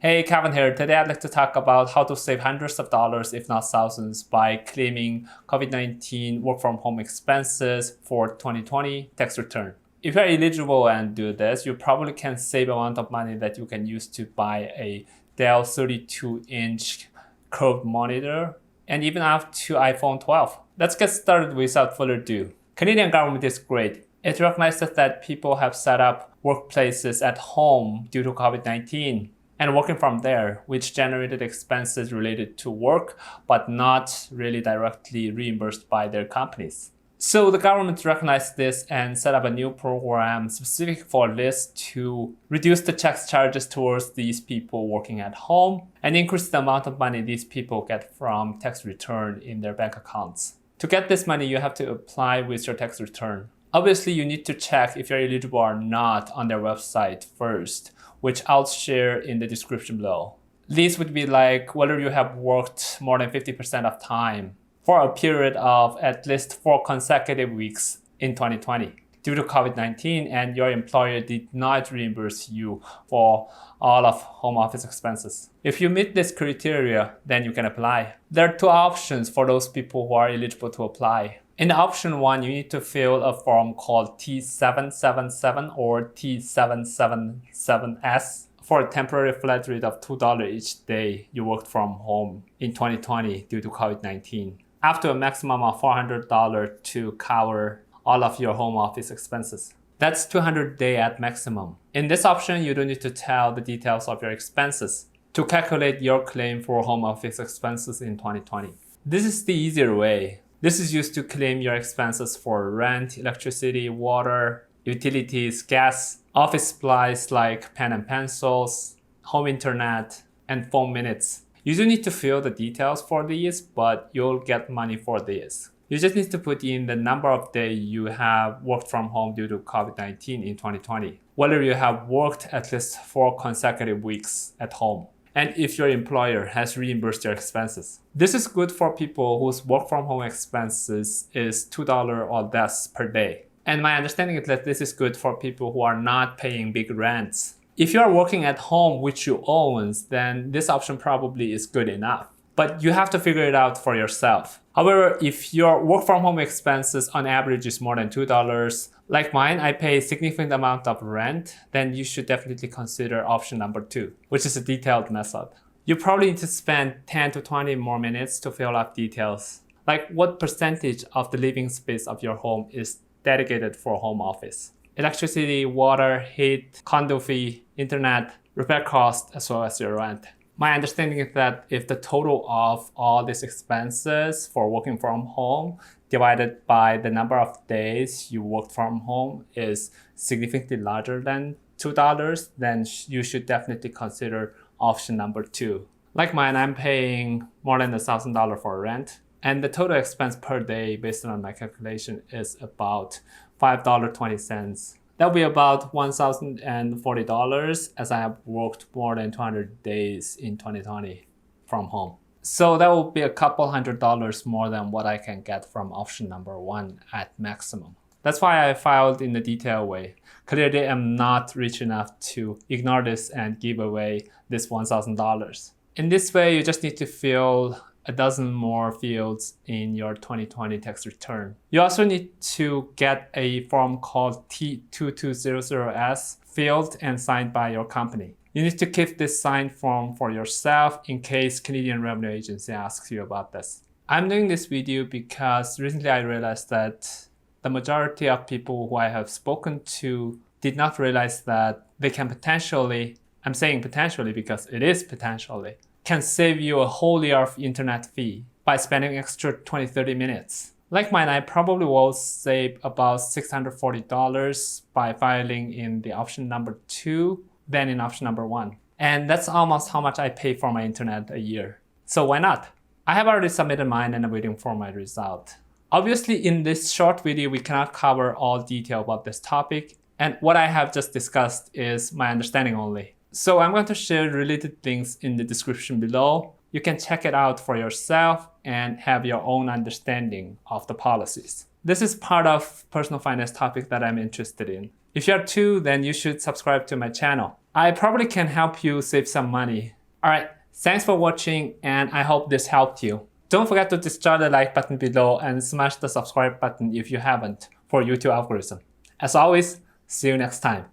Hey, Kevin here. Today I'd like to talk about how to save hundreds of dollars, if not thousands, by claiming COVID-19 work from home expenses for 2020 tax return. If you're eligible and do this, you probably can save amount of money that you can use to buy a Dell 32-inch curved monitor and even up to iPhone 12. Let's get started without further ado. Canadian government is great. It recognizes that people have set up workplaces at home due to COVID-19 and working from there, which generated expenses related to work, but not really directly reimbursed by their companies. So the government recognized this and set up a new program specific for this to reduce the tax charges towards these people working at home and increase the amount of money these people get from tax return in their bank accounts. To get this money, you have to apply with your tax return. Obviously, you need to check if you're eligible or not on their website first, which I'll share in the description below. These would be like whether you have worked more than 50% of time for a period of at least 4 consecutive weeks in 2020 due to COVID-19 and your employer did not reimburse you for all of home office expenses. If you meet this criteria, then you can apply. There are 2 options for those people who are eligible to apply. In option 1, you need to fill a form called T777 or T777S for a temporary flat rate of $2 each day you worked from home in 2020 due to COVID-19, up to a maximum of $400 to cover all of your home office expenses. That's $200 a day at maximum. In this option, you don't need to tell the details of your expenses to calculate your claim for home office expenses in 2020. This is the easier way. This is used to claim your expenses for rent, electricity, water, utilities, gas, office supplies like pen and pencils, home internet, and phone minutes. You do need to fill the details for these, but you'll get money for these. You just need to put in the number of days you have worked from home due to COVID-19 in 2020, whether you have worked at least 4 consecutive weeks at home, and if your employer has reimbursed your expenses. This is good for people whose work from home expenses is $2 or less per day. And my understanding is that this is good for people who are not paying big rents. If you are working at home, which you own, then this option probably is good enough. But you have to figure it out for yourself. However, if your work from home expenses on average is more than $2, like mine, I pay a significant amount of rent, then you should definitely consider option number 2, which is a detailed method. You probably need to spend 10 to 20 more minutes to fill out details, like what percentage of the living space of your home is dedicated for home office. Electricity, water, heat, condo fee, internet, repair cost, as well as your rent. My understanding is that if the total of all these expenses for working from home divided by the number of days you worked from home is significantly larger than $2, then you should definitely consider option number 2. Like mine, I'm paying more than $1,000 for rent, and the total expense per day based on my calculation is about $5.20. That'll be about $1,040 as I have worked more than 200 days in 2020 from home. So that will be a couple $100 more than what I can get from option number 1 at maximum. That's why I filed in the detailed way. Clearly, I'm not rich enough to ignore this and give away this $1,000. In this way, you just need to fill a dozen more fields in your 2020 tax return. You also need to get a form called T2200S filled and signed by your company. You need to keep this signed form for yourself in case Canadian Revenue Agency asks you about this. I'm doing this video because recently I realized that the majority of people who I have spoken to did not realize that they can potentially, I'm saying potentially because it is potentially, can save you a whole year of internet fee by spending extra 20-30 minutes. Like mine, I probably will save about $640 by filing in the option number 2 than in option number 1. And that's almost how much I pay for my internet a year. So why not? I have already submitted mine and I'm waiting for my result. Obviously, in this short video, we cannot cover all detail about this topic. And what I have just discussed is my understanding only. So I'm going to share related links in the description below. You can check it out for yourself and have your own understanding of the policies. This is part of personal finance topic that I'm interested in. If you are too, then you should subscribe to my channel. I probably can help you save some money. Alright, thanks for watching and I hope this helped you. Don't forget to discharge the like button below and smash the subscribe button if you haven't for YouTube algorithm. As always, see you next time.